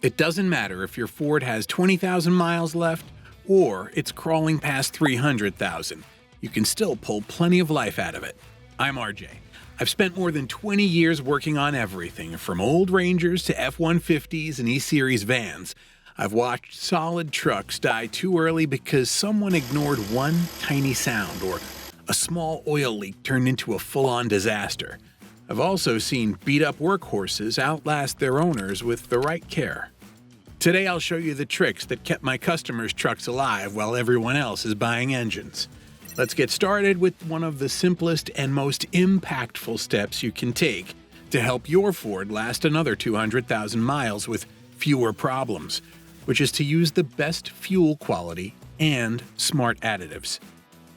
It doesn't matter if your Ford has 20,000 miles left or it's crawling past 300,000. You can still pull plenty of life out of it. I'm RJ. I've spent more than 20 years working on everything from old Rangers to F-150s and E-Series vans. I've watched solid trucks die too early because someone ignored one tiny sound or a small oil leak turned into a full-on disaster. I've also seen beat-up workhorses outlast their owners with the right care. Today I'll show you the tricks that kept my customers' trucks alive while everyone else is buying engines. Let's get started with one of the simplest and most impactful steps you can take to help your Ford last another 200,000 miles with fewer problems, which is to use the best fuel quality and smart additives.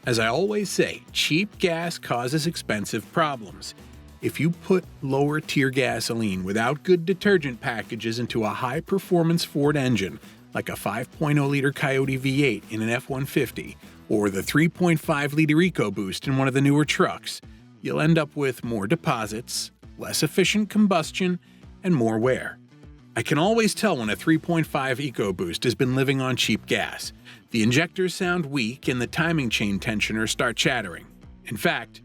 As I always say, cheap gas causes expensive problems. If you put lower-tier gasoline without good detergent packages into a high-performance Ford engine, like a 5.0-liter Coyote V8 in an F-150, or the 3.5-liter EcoBoost in one of the newer trucks, you'll end up with more deposits, less efficient combustion, and more wear. I can always tell when a 3.5 EcoBoost has been living on cheap gas. The injectors sound weak and the timing chain tensioners start chattering. In fact,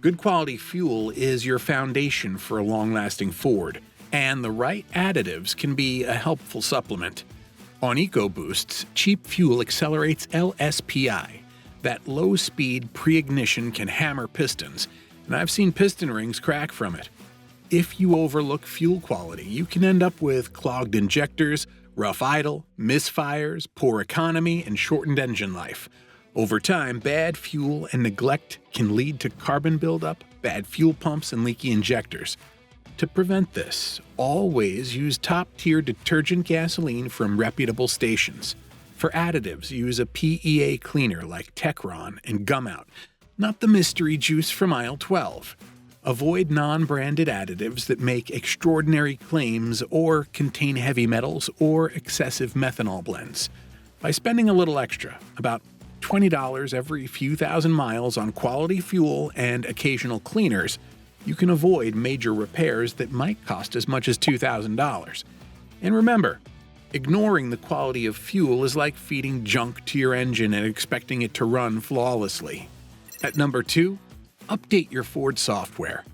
good quality fuel is your foundation for a long-lasting Ford, and the right additives can be a helpful supplement. On EcoBoosts, cheap fuel accelerates LSPI. That low-speed pre-ignition can hammer pistons, and I've seen piston rings crack from it. If you overlook fuel quality, you can end up with clogged injectors, rough idle, misfires, poor economy, and shortened engine life. Over time, bad fuel and neglect can lead to carbon buildup, bad fuel pumps, and leaky injectors. To prevent this, always use top-tier detergent gasoline from reputable stations. For additives, use a PEA cleaner like Techron and Gumout, not the mystery juice from aisle 12. Avoid non-branded additives that make extraordinary claims or contain heavy metals or excessive methanol blends. By spending a little extra, about $20 every few thousand miles on quality fuel and occasional cleaners, you can avoid major repairs that might cost as much as $2,000. And remember, ignoring the quality of fuel is like feeding junk to your engine and expecting it to run flawlessly. At number 2, update your Ford software.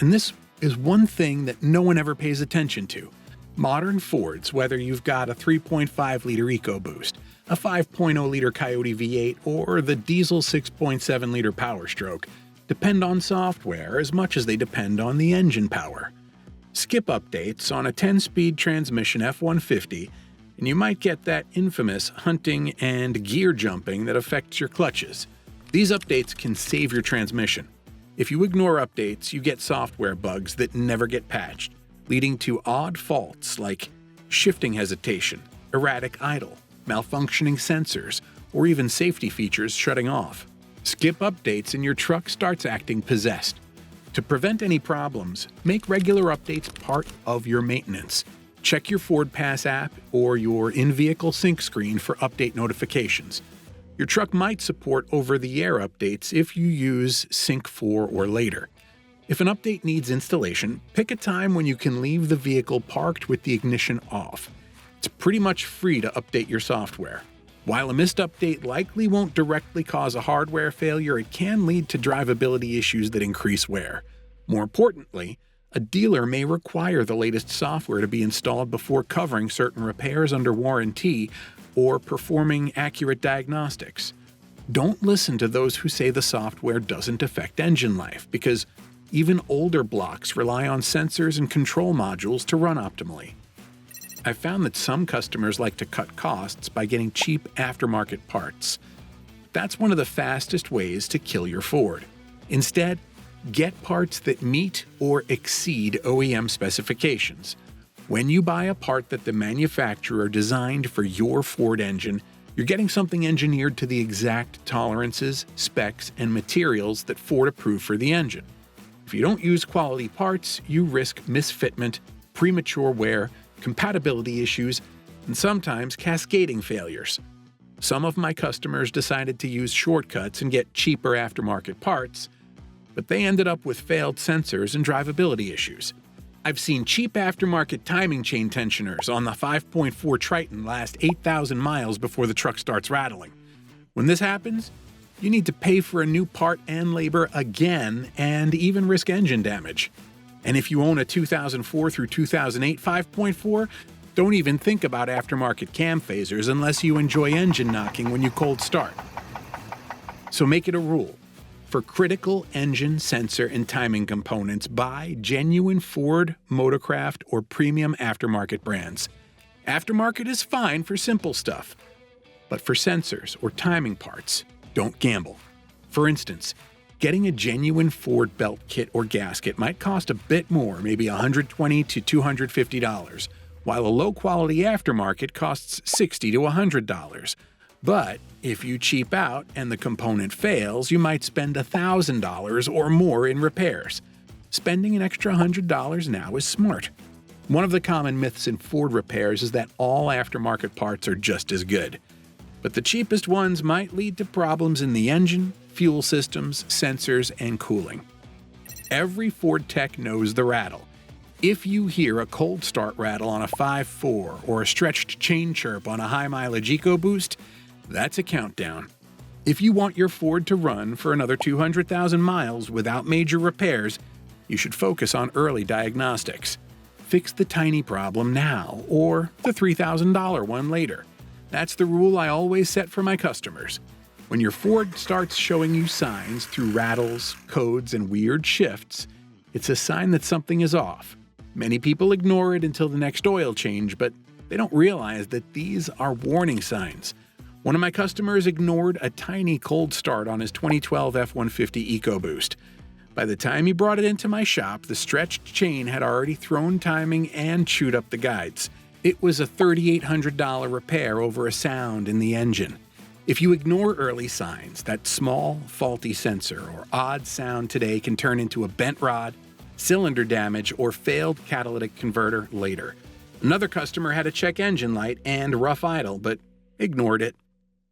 And this is one thing that no one ever pays attention to. Modern Fords, whether you've got a 3.5-liter EcoBoost, a 5.0-liter Coyote V8, or the diesel 6.7-liter Power Stroke, depend on software as much as they depend on the engine power. Skip updates on a 10-speed transmission F-150, and you might get that infamous hunting and gear jumping that affects your clutches. These updates can save your transmission. If you ignore updates, you get software bugs that never get patched, leading to odd faults like shifting hesitation, erratic idle, malfunctioning sensors, or even safety features shutting off. Skip updates and your truck starts acting possessed. To prevent any problems, make regular updates part of your maintenance. Check your Ford Pass app or your in-vehicle sync screen for update notifications. Your truck might support over-the-air updates if you use Sync 4 or later. If an update needs installation, pick a time when you can leave the vehicle parked with the ignition off. It's pretty much free to update your software. While a missed update likely won't directly cause a hardware failure, it can lead to drivability issues that increase wear. More importantly, a dealer may require the latest software to be installed before covering certain repairs under warranty or performing accurate diagnostics. Don't listen to those who say the software doesn't affect engine life, because even older blocks rely on sensors and control modules to run optimally. I've found that some customers like to cut costs by getting cheap aftermarket parts. That's one of the fastest ways to kill your Ford. Instead, get parts that meet or exceed OEM specifications. When you buy a part that the manufacturer designed for your Ford engine, you're getting something engineered to the exact tolerances, specs, and materials that Ford approved for the engine. If you don't use quality parts, you risk misfitment, premature wear, compatibility issues, and sometimes cascading failures. Some of my customers decided to use shortcuts and get cheaper aftermarket parts, but they ended up with failed sensors and drivability issues. I've seen cheap aftermarket timing chain tensioners on the 5.4 Triton last 8,000 miles before the truck starts rattling. When this happens, you need to pay for a new part and labor again and even risk engine damage. And if you own a 2004 through 2008 5.4, don't even think about aftermarket cam phasers unless you enjoy engine knocking when you cold start. So make it a rule. For critical engine, sensor, and timing components, buy genuine Ford, Motorcraft, or premium aftermarket brands. Aftermarket is fine for simple stuff, but for sensors or timing parts, don't gamble. For instance, getting a genuine Ford belt kit or gasket might cost a bit more, maybe $120 to $250, while a low-quality aftermarket costs $60 to $100. But if you cheap out and the component fails, you might spend $1,000 or more in repairs. Spending an extra $100 now is smart. One of the common myths in Ford repairs is that all aftermarket parts are just as good. But the cheapest ones might lead to problems in the engine, fuel systems, sensors, and cooling. Every Ford tech knows the rattle. If you hear a cold start rattle on a 5.4 or a stretched chain chirp on a high-mileage EcoBoost, that's a countdown. If you want your Ford to run for another 200,000 miles without major repairs, you should focus on early diagnostics. Fix the tiny problem now, or the $3,000 one later. That's the rule I always set for my customers. When your Ford starts showing you signs through rattles, codes, and weird shifts, it's a sign that something is off. Many people ignore it until the next oil change, but they don't realize that these are warning signs. One of my customers ignored a tiny cold start on his 2012 F-150 EcoBoost. By the time he brought it into my shop, the stretched chain had already thrown timing and chewed up the guides. It was a $3,800 repair over a sound in the engine. If you ignore early signs, that small, faulty sensor or odd sound today can turn into a bent rod, cylinder damage, or failed catalytic converter later. Another customer had a check engine light and rough idle, but ignored it.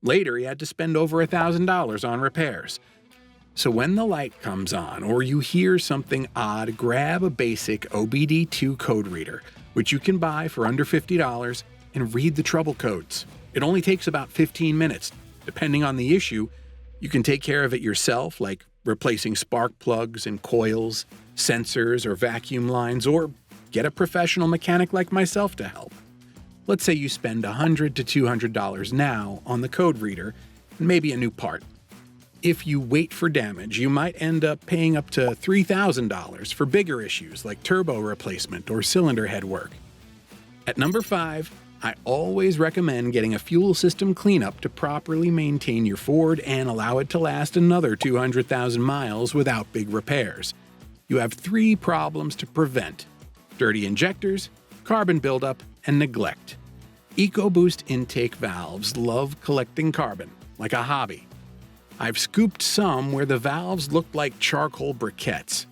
Later, he had to spend over $1,000 on repairs. So when the light comes on or you hear something odd, grab a basic OBD2 code reader, which you can buy for under $50, and read the trouble codes. It only takes about 15 minutes. Depending on the issue, you can take care of it yourself, like replacing spark plugs and coils, sensors or vacuum lines, or get a professional mechanic like myself to help. Let's say you spend $100 to $200 now on the code reader and maybe a new part. If you wait for damage, you might end up paying up to $3,000 for bigger issues like turbo replacement or cylinder head work. At number 5, I always recommend getting a fuel system cleanup to properly maintain your Ford and allow it to last another 200,000 miles without big repairs. You have 3 problems to prevent: dirty injectors, carbon buildup, and neglect. EcoBoost intake valves love collecting carbon, like a hobby. I've scooped some where the valves looked like charcoal briquettes.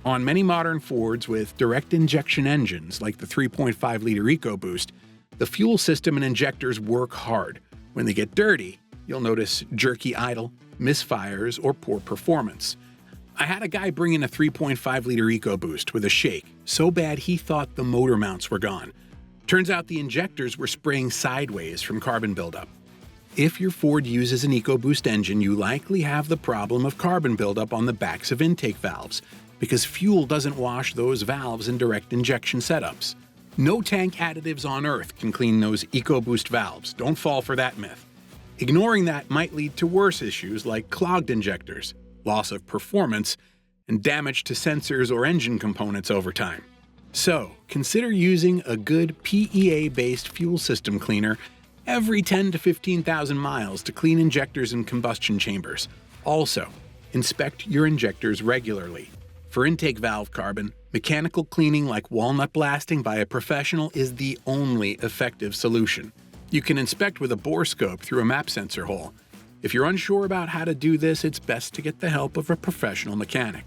On many modern Fords with direct injection engines, like the 3.5-liter EcoBoost, the fuel system and injectors work hard. When they get dirty, you'll notice jerky idle, misfires, or poor performance. I had a guy bring in a 3.5-liter EcoBoost with a shake, so bad he thought the motor mounts were gone. Turns out the injectors were spraying sideways from carbon buildup. If your Ford uses an EcoBoost engine, you likely have the problem of carbon buildup on the backs of intake valves, because fuel doesn't wash those valves in direct injection setups. No tank additives on Earth can clean those EcoBoost valves. Don't fall for that myth. Ignoring that might lead to worse issues like clogged injectors, loss of performance, and damage to sensors or engine components over time. So, consider using a good PEA-based fuel system cleaner every 10 to 15,000 miles to clean injectors and combustion chambers. Also, inspect your injectors regularly. For intake valve carbon, mechanical cleaning like walnut blasting by a professional is the only effective solution. You can inspect with a bore scope through a map sensor hole. If you're unsure about how to do this, it's best to get the help of a professional mechanic.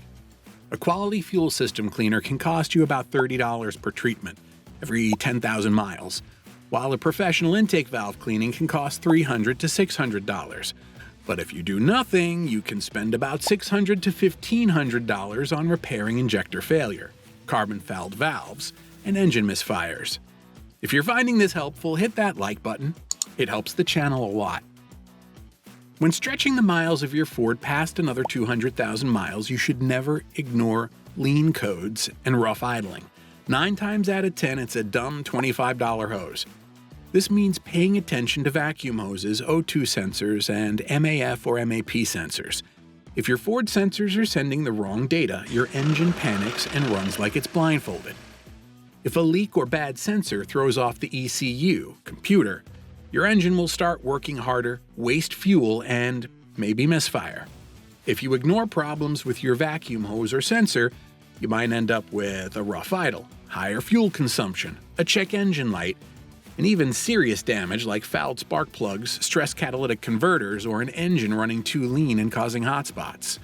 A quality fuel system cleaner can cost you about $30 per treatment, every 10,000 miles, while a professional intake valve cleaning can cost $300 to $600. But if you do nothing, you can spend about $600 to $1,500 on repairing injector failure. carbon-fouled valves, and engine misfires. If you're finding this helpful, hit that like button. It helps the channel a lot. When stretching the miles of your Ford past another 200,000 miles, you should never ignore lean codes and rough idling. 9 times out of 10, it's a dumb $25 hose. This means paying attention to vacuum hoses, O2 sensors, and MAF or MAP sensors. If your Ford sensors are sending the wrong data, your engine panics and runs like it's blindfolded. If a leak or bad sensor throws off the ECU, computer, your engine will start working harder, waste fuel, and maybe misfire. If you ignore problems with your vacuum hose or sensor, you might end up with a rough idle, higher fuel consumption, a check engine light, and even serious damage like fouled spark plugs, stress catalytic converters, or an engine running too lean and causing hot spots.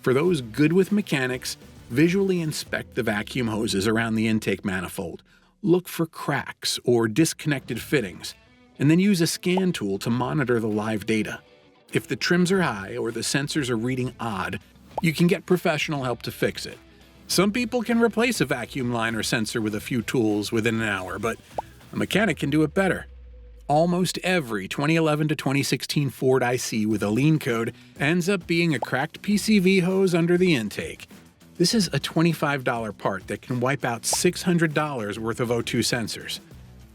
For those good with mechanics, visually inspect the vacuum hoses around the intake manifold. Look for cracks or disconnected fittings, and then use a scan tool to monitor the live data. If the trims are high or the sensors are reading odd, you can get professional help to fix it. Some people can replace a vacuum line or sensor with a few tools within an hour, but a mechanic can do it better. Almost every 2011 to 2016 Ford I see with a lean code ends up being a cracked PCV hose under the intake. This is a $25 part that can wipe out $600 worth of O2 sensors.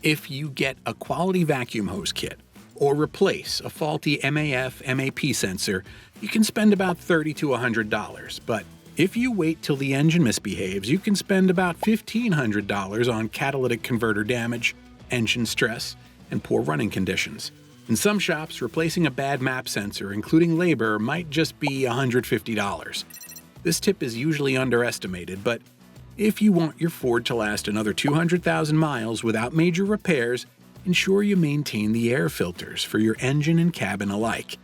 If you get a quality vacuum hose kit or replace a faulty MAF, MAP sensor, you can spend about $30 to $100. But if you wait till the engine misbehaves, you can spend about $1,500 on catalytic converter damage, engine stress, and poor running conditions. In some shops, replacing a bad MAP sensor, including labor, might just be $150. This tip is usually underestimated, but if you want your Ford to last another 200,000 miles without major repairs, ensure you maintain the air filters for your engine and cabin alike.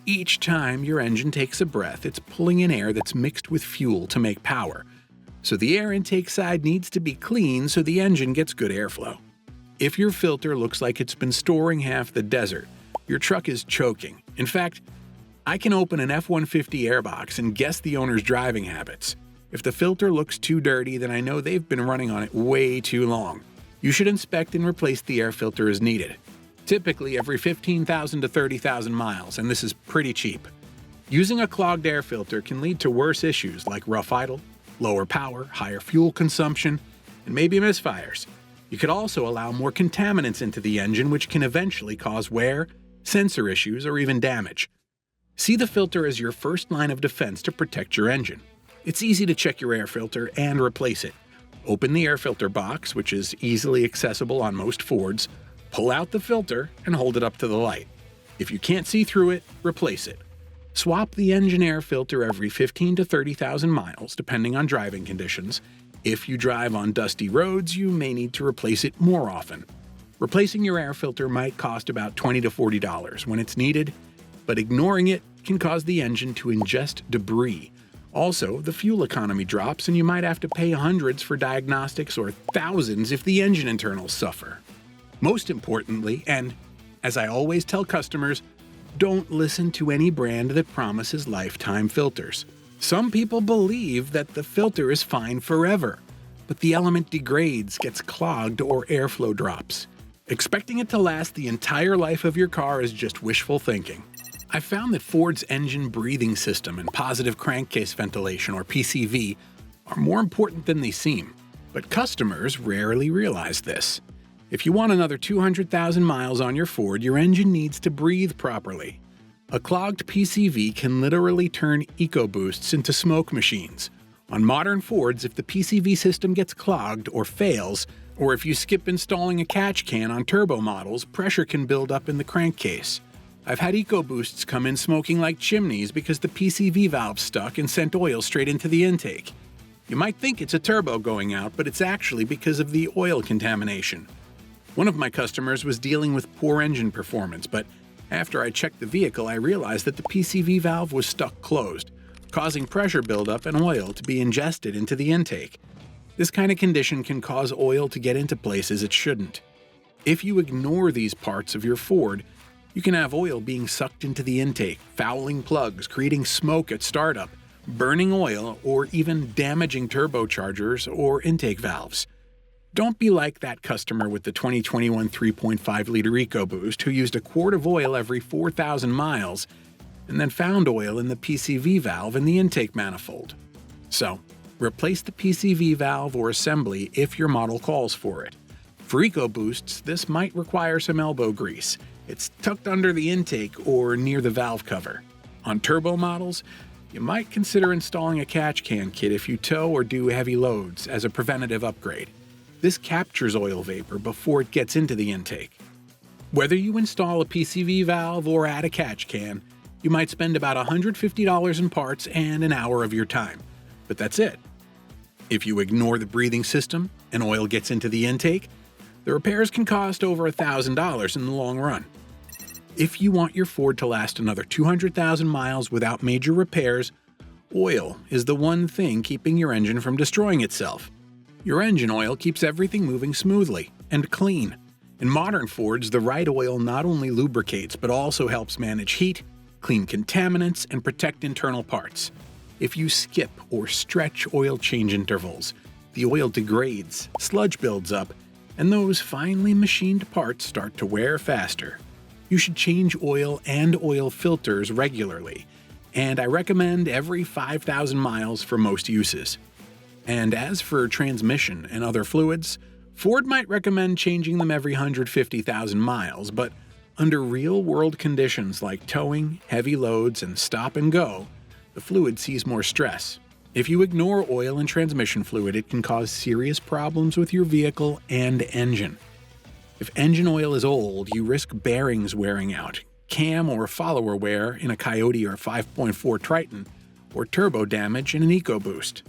Each time your engine takes a breath, it's pulling in air that's mixed with fuel to make power. So the air intake side needs to be clean so the engine gets good airflow. If your filter looks like it's been storing half the desert, your truck is choking. In fact, I can open an F-150 airbox and guess the owner's driving habits. If the filter looks too dirty, then I know they've been running on it way too long. You should inspect and replace the air filter as needed, typically every 15,000 to 30,000 miles, and this is pretty cheap. Using a clogged air filter can lead to worse issues like rough idle, lower power, higher fuel consumption, and maybe misfires. You could also allow more contaminants into the engine, which can eventually cause wear, sensor issues, or even damage. See the filter as your first line of defense to protect your engine. It's easy to check your air filter and replace it. Open the air filter box, which is easily accessible on most Fords, pull out the filter, and hold it up to the light. If you can't see through it, replace it. Swap the engine air filter every 15 to 30,000 miles, depending on driving conditions. If you drive on dusty roads, you may need to replace it more often. Replacing your air filter might cost about $20 to $40 when it's needed, but ignoring it can cause the engine to ingest debris. Also, the fuel economy drops and you might have to pay hundreds for diagnostics or thousands if the engine internals suffer. Most importantly, and as I always tell customers, don't listen to any brand that promises lifetime filters. Some people believe that the filter is fine forever, but the element degrades, gets clogged, or airflow drops. Expecting it to last the entire life of your car is just wishful thinking. I found that Ford's engine breathing system and positive crankcase ventilation, or PCV, are more important than they seem, but customers rarely realize this. If you want another 200,000 miles on your Ford, your engine needs to breathe properly. A clogged PCV can literally turn EcoBoosts into smoke machines. On modern Fords, if the PCV system gets clogged or fails, or if you skip installing a catch can on turbo models, pressure can build up in the crankcase. I've had EcoBoosts come in smoking like chimneys because the PCV valve stuck and sent oil straight into the intake. You might think it's a turbo going out, but it's actually because of the oil contamination. One of my customers was dealing with poor engine performance, but after I checked the vehicle, I realized that the PCV valve was stuck closed, causing pressure buildup and oil to be ingested into the intake. This kind of condition can cause oil to get into places it shouldn't. If you ignore these parts of your Ford, you can have oil being sucked into the intake, fouling plugs, creating smoke at startup, burning oil, or even damaging turbochargers or intake valves. Don't be like that customer with the 2021 3.5-liter EcoBoost who used a quart of oil every 4,000 miles and then found oil in the PCV valve in the intake manifold. So, replace the PCV valve or assembly if your model calls for it. For EcoBoosts, this might require some elbow grease. It's tucked under the intake or near the valve cover. On turbo models, you might consider installing a catch can kit if you tow or do heavy loads as a preventative upgrade. This captures oil vapor before it gets into the intake. Whether you install a PCV valve or add a catch can, you might spend about $150 in parts and an hour of your time. But that's it. If you ignore the breathing system and oil gets into the intake, the repairs can cost over $1,000 in the long run. If you want your Ford to last another 200,000 miles without major repairs, oil is the one thing keeping your engine from destroying itself. Your engine oil keeps everything moving smoothly and clean. In modern Fords, the right oil not only lubricates but also helps manage heat, clean contaminants, and protect internal parts. If you skip or stretch oil change intervals, the oil degrades, sludge builds up, and those finely machined parts start to wear faster. You should change oil and oil filters regularly, and I recommend every 5,000 miles for most uses. And as for transmission and other fluids, Ford might recommend changing them every 150,000 miles, but under real-world conditions like towing, heavy loads, and stop and go, the fluid sees more stress. If you ignore oil and transmission fluid, it can cause serious problems with your vehicle and engine. If engine oil is old, you risk bearings wearing out, cam or follower wear in a Coyote or 5.4 Triton, or turbo damage in an EcoBoost.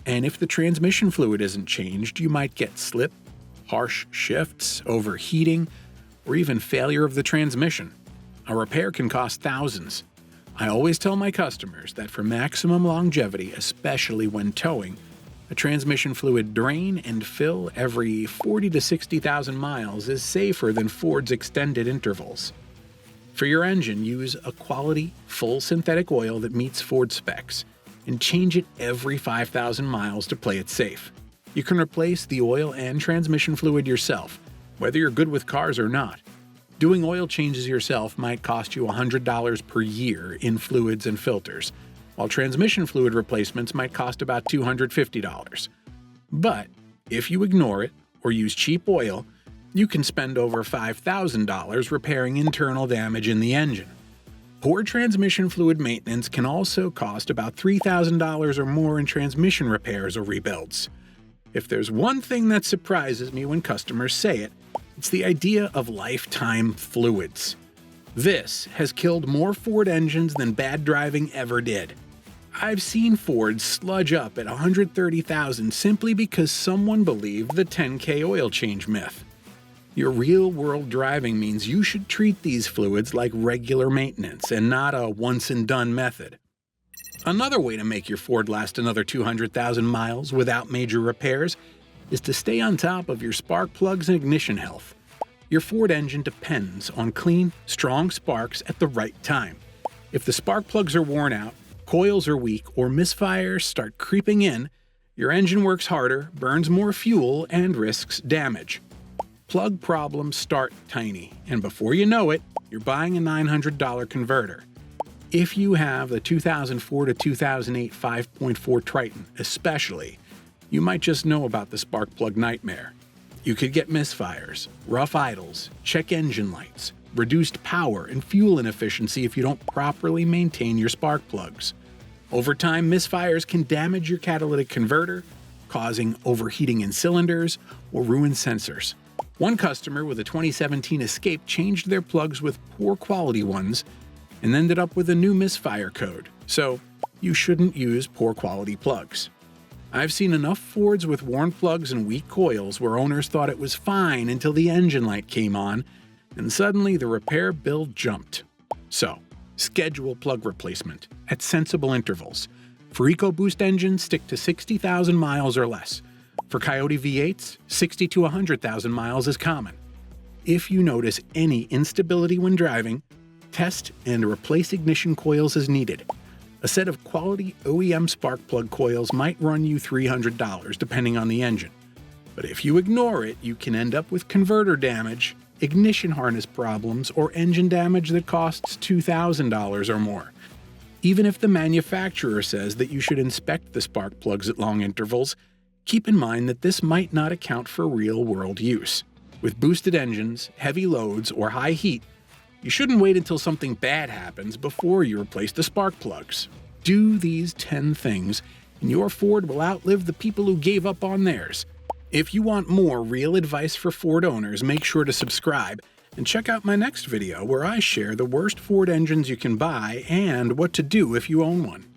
And if the transmission fluid isn't changed, you might get slip, harsh shifts, overheating, or even failure of the transmission. A repair can cost thousands. I always tell my customers that for maximum longevity, especially when towing, a transmission fluid drain and fill every 40 to 60,000 miles is safer than Ford's extended intervals. For your engine, use a quality, full synthetic oil that meets Ford specs, and change it every 5,000 miles to play it safe. You can replace the oil and transmission fluid yourself, whether you're good with cars or not. Doing oil changes yourself might cost you $100 per year in fluids and filters, while transmission fluid replacements might cost about $250. But if you ignore it or use cheap oil, you can spend over $5,000 repairing internal damage in the engine. Poor transmission fluid maintenance can also cost about $3,000 or more in transmission repairs or rebuilds. If there's one thing that surprises me when customers say it, it's the idea of lifetime fluids. This has killed more Ford engines than bad driving ever did. I've seen Fords sludge up at 130,000 simply because someone believed the 10K oil change myth. Your real-world driving means you should treat these fluids like regular maintenance and not a once-and-done method. Another way to make your Ford last another 200,000 miles without major repairs is to stay on top of your spark plugs and ignition health. Your Ford engine depends on clean, strong sparks at the right time. If the spark plugs are worn out, coils are weak, or misfires start creeping in, your engine works harder, burns more fuel, and risks damage. Plug problems start tiny, and before you know it, you're buying a $900 converter. If you have the 2004 to 2008 5.4 Triton especially, you might just know about the spark plug nightmare. You could get misfires, rough idles, check engine lights, reduced power and fuel inefficiency if you don't properly maintain your spark plugs. Over time, misfires can damage your catalytic converter, causing overheating in cylinders or ruin sensors. One customer with a 2017 Escape changed their plugs with poor quality ones and ended up with a new misfire code, so you shouldn't use poor quality plugs. I've seen enough Fords with worn plugs and weak coils where owners thought it was fine until the engine light came on, and suddenly the repair bill jumped. So, schedule plug replacement at sensible intervals. For EcoBoost engines, stick to 60,000 miles or less. For Coyote V8s, 60 to 100,000 miles is common. If you notice any instability when driving, test and replace ignition coils as needed. A set of quality OEM spark plug coils might run you $300 depending on the engine. But if you ignore it, you can end up with converter damage, ignition harness problems, or engine damage that costs $2,000 or more. Even if the manufacturer says that you should inspect the spark plugs at long intervals, keep in mind that this might not account for real-world use. With boosted engines, heavy loads, or high heat, you shouldn't wait until something bad happens before you replace the spark plugs. Do these 10 things, and your Ford will outlive the people who gave up on theirs. If you want more real advice for Ford owners, make sure to subscribe and check out my next video where I share the worst Ford engines you can buy and what to do if you own one.